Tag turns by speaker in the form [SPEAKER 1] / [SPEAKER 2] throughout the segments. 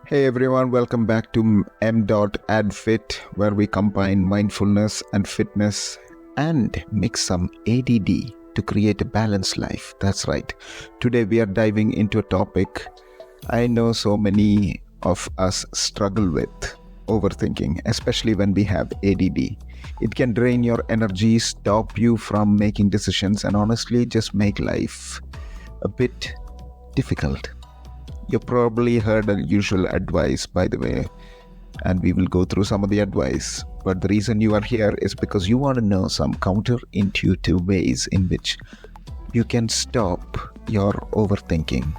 [SPEAKER 1] Hey everyone, welcome back to M.ADD Fit, where we combine mindfulness and fitness and mix some ADD to create a balanced life. That's right. Today we are diving into a topic I know so many of us struggle with: overthinking, especially when we have ADD. It can drain your energy, stop you from making decisions, and honestly just make life a bit difficult. You probably heard the usual advice, by the way, and we will go through some of the advice. But the reason you are here is because you want to know some counterintuitive ways in which you can stop your overthinking.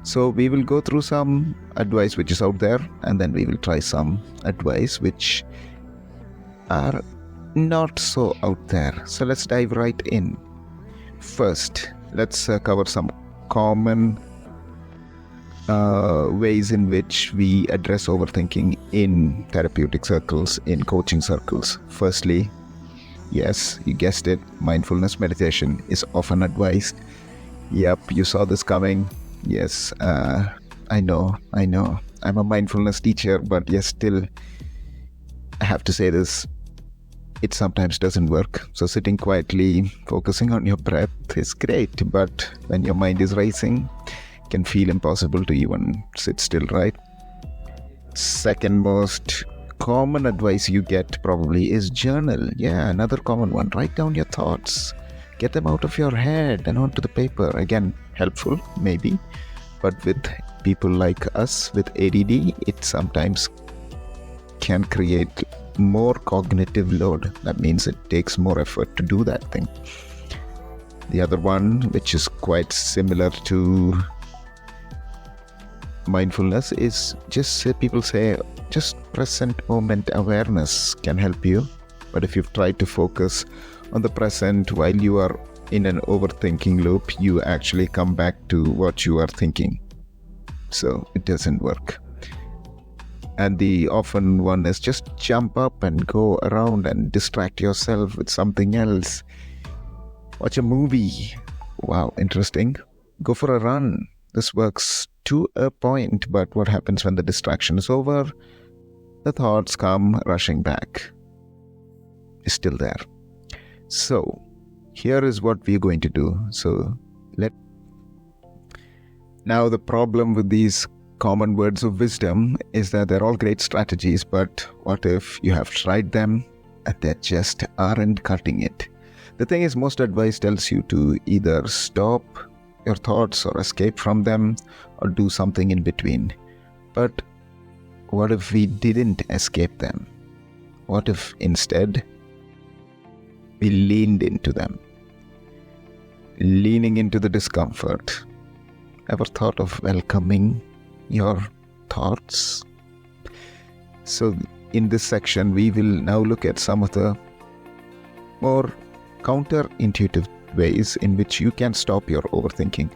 [SPEAKER 1] So we will go through some advice which is out there, and then we will try some advice which are not so out there. So let's dive right in. First, let's cover some common ways in which we address overthinking in therapeutic circles, in coaching circles. Firstly, yes, you guessed it, mindfulness meditation is often advised. Yep, you saw this coming. Yes, I know. I'm a mindfulness teacher, but yes, still, I have to say this. It sometimes doesn't work. So sitting quietly, focusing on your breath is great, but when your mind is racing, it can feel impossible to even sit still, right? Second most common advice you get probably is journal. Yeah, another common one. Write down your thoughts. Get them out of your head and onto the paper. Again, helpful, maybe. But with people like us with ADD, it sometimes can create more cognitive load. That means it takes more effort to do that thing. The other one, which is quite similar to mindfulness, is people say just present moment awareness can help you. But if you've tried to focus on the present while you are in an overthinking loop, you actually come back to what you are thinking. So it doesn't work. And the often one is just jump up and go around and distract yourself with something else. Watch a movie. Wow, interesting. Go for a run. This works to a point, but what happens when the distraction is over? The thoughts come rushing back. It's still there. So, here is what we're going to do. Now the problem with these common words of wisdom is that they're all great strategies, but what if you have tried them and they just aren't cutting it? The thing is, most advice tells you to either stop your thoughts or escape from them or do something in between. But what if we didn't escape them? What if instead we leaned into them? Leaning into the discomfort. Ever thought of welcoming your thoughts? So in this section, we will now look at some of the more counterintuitive ways in which you can stop your overthinking.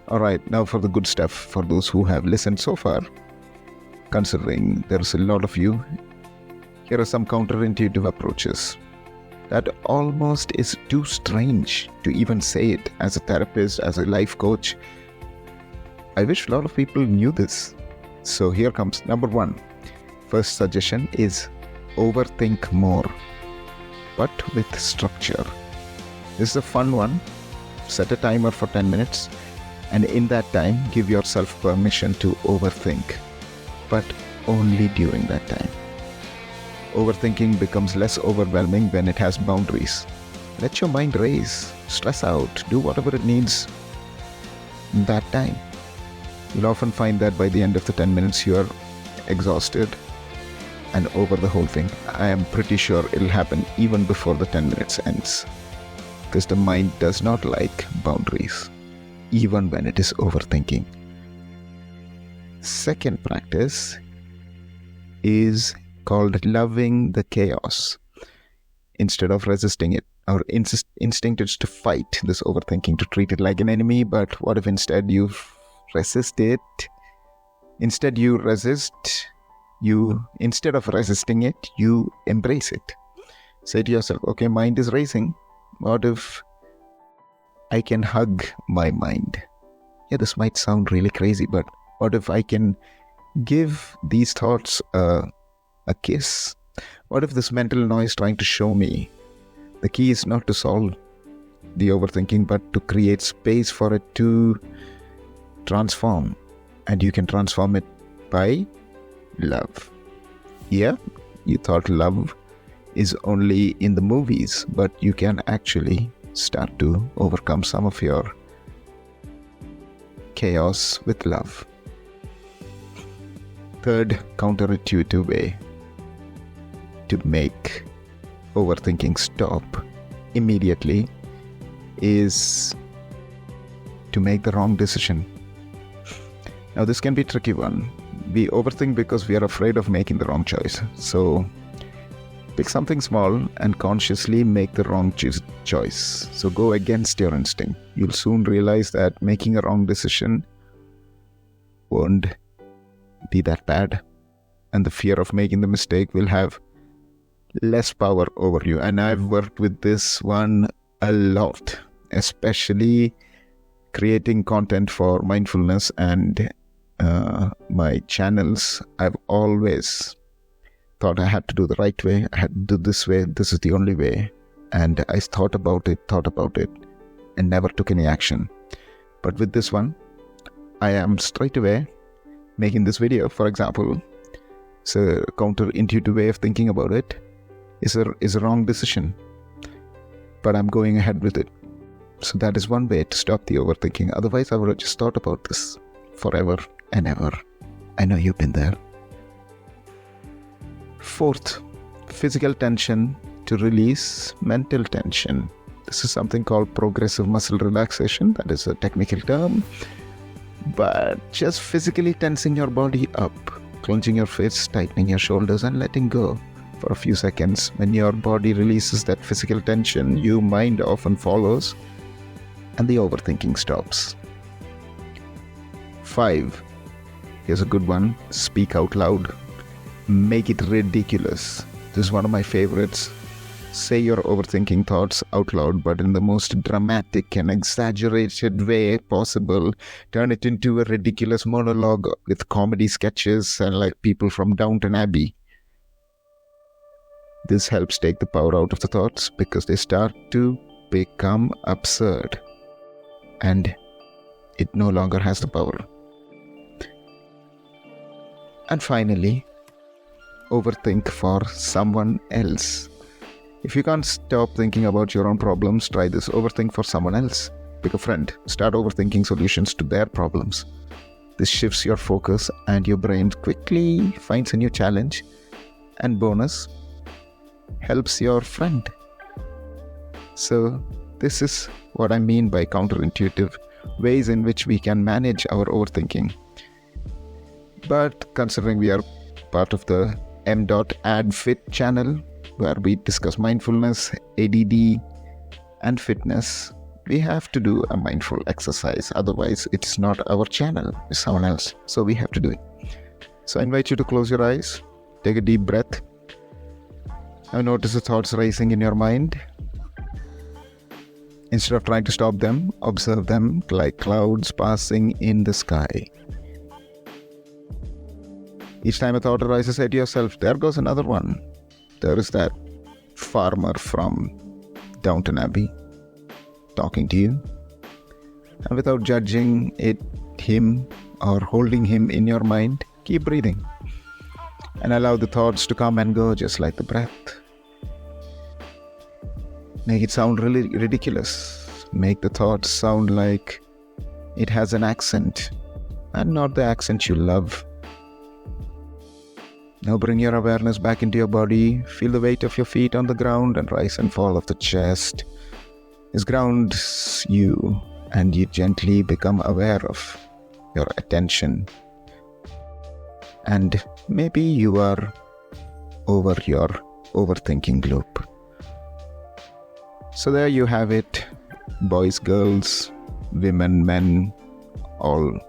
[SPEAKER 1] Alright, now for the good stuff, for those who have listened so far, considering there's a lot of you, here are some counterintuitive approaches that almost is too strange to even say it as a therapist, as a life coach. I wish a lot of people knew this. So here comes number one. First suggestion is overthink more, but with structure. This is a fun one. Set a timer for 10 minutes, and in that time, give yourself permission to overthink, but only during that time. Overthinking becomes less overwhelming when it has boundaries. Let your mind race, stress out, do whatever it needs in that time. You'll often find that by the end of the 10 minutes, you're exhausted and over the whole thing. I am pretty sure it'll happen even before the 10 minutes ends, because the mind does not like boundaries, even when it is overthinking. Second practice is called loving the chaos. Instead of resisting it, our instinct is to fight this overthinking, to treat it like an enemy. But what if instead you resist it? Instead of resisting it, you embrace it. Say to yourself, okay, mind is racing. What if I can hug my mind? Yeah, this might sound really crazy, but what if I can Give these thoughts a kiss. What if this mental noise trying to show me? The key is not to solve the overthinking, but to create space for it to transform. And you can transform it by love. Yeah, you thought love is only in the movies, but you can actually start to overcome some of your chaos with love. Third counterintuitive way to make overthinking stop immediately is to make the wrong decision. Now, this can be a tricky one. We overthink because we are afraid of making the wrong choice. So pick something small and consciously make the wrong choice. So go against your instinct. You'll soon realize that making a wrong decision won't be that bad. And the fear of making the mistake will have less power over you. And I've worked with this one a lot, especially creating content for mindfulness and my channels. I've always thought I had to do the right way. I had to do this way. This is the only way. And I thought about it, and never took any action. But with this one, I am straight away making this video. For example, it's a counterintuitive way of thinking about it. Is a wrong decision, but I'm going ahead with it. So that is one way to stop the overthinking. Otherwise, I would have just thought about this forever and ever. I know you've been there. Fourth, physical tension to release mental tension. This is something called progressive muscle relaxation. That is a technical term. But just physically tensing your body up, clenching your fists, tightening your shoulders, and letting go for a few seconds. When your body releases that physical tension, your mind often follows and the overthinking stops. 5. Here's a good one. Speak out loud. Make it ridiculous. This is one of my favorites. Say your overthinking thoughts out loud, but in the most dramatic and exaggerated way possible. Turn it into a ridiculous monologue with comedy sketches and like people from Downton Abbey. This helps take the power out of the thoughts because they start to become absurd and it no longer has the power. And finally, overthink for someone else. If you can't stop thinking about your own problems, try this. Overthink for someone else. Pick a friend. Start overthinking solutions to their problems. This shifts your focus and your brain quickly finds a new challenge. And bonus, helps your friend. So this is what I mean by counterintuitive ways in which we can manage our overthinking. But considering we are part of the M.ADD Fit channel, where we discuss mindfulness, ADD, and fitness, we have to do a mindful exercise. Otherwise, it's not our channel, it's someone else. So we have to do it. So I invite you to close your eyes, take a deep breath. Now notice the thoughts rising in your mind. Instead of trying to stop them, observe them like clouds passing in the sky. Each time a thought arises, say to yourself, there goes another one. There is that farmer from Downton Abbey talking to you. And without judging him or holding him in your mind, keep breathing. And allow the thoughts to come and go just like the breath. Make it sound really ridiculous. Make the thoughts sound like it has an accent and not the accent you love. Now bring your awareness back into your body. Feel the weight of your feet on the ground and rise and fall of the chest. This grounds you and you gently become aware of your attention. And maybe you are over your overthinking loop. So there you have it. Boys, girls, women, men, all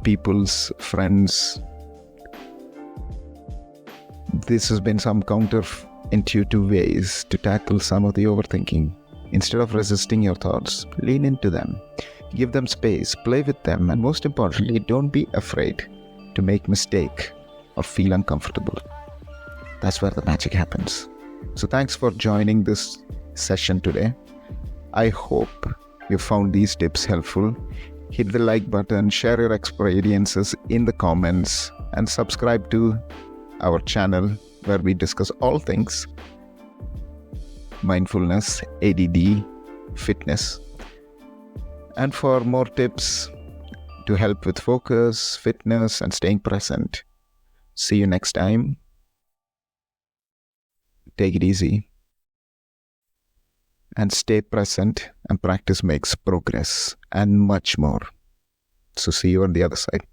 [SPEAKER 1] people's friends. This has been some counterintuitive ways to tackle some of the overthinking. Instead of resisting your thoughts, lean into them. Give them space, play with them, and most importantly, don't be afraid. to make mistake or feel uncomfortable. That's where the magic happens. So thanks for joining this session today. I hope you found these tips helpful. Hit the like button, share your experiences in the comments, and subscribe to our channel where we discuss all things mindfulness, ADD, fitness. And for more tips to help with focus, fitness, and staying present. See you next time. Take it easy. And stay present, and practice makes progress, and much more. So see you on the other side.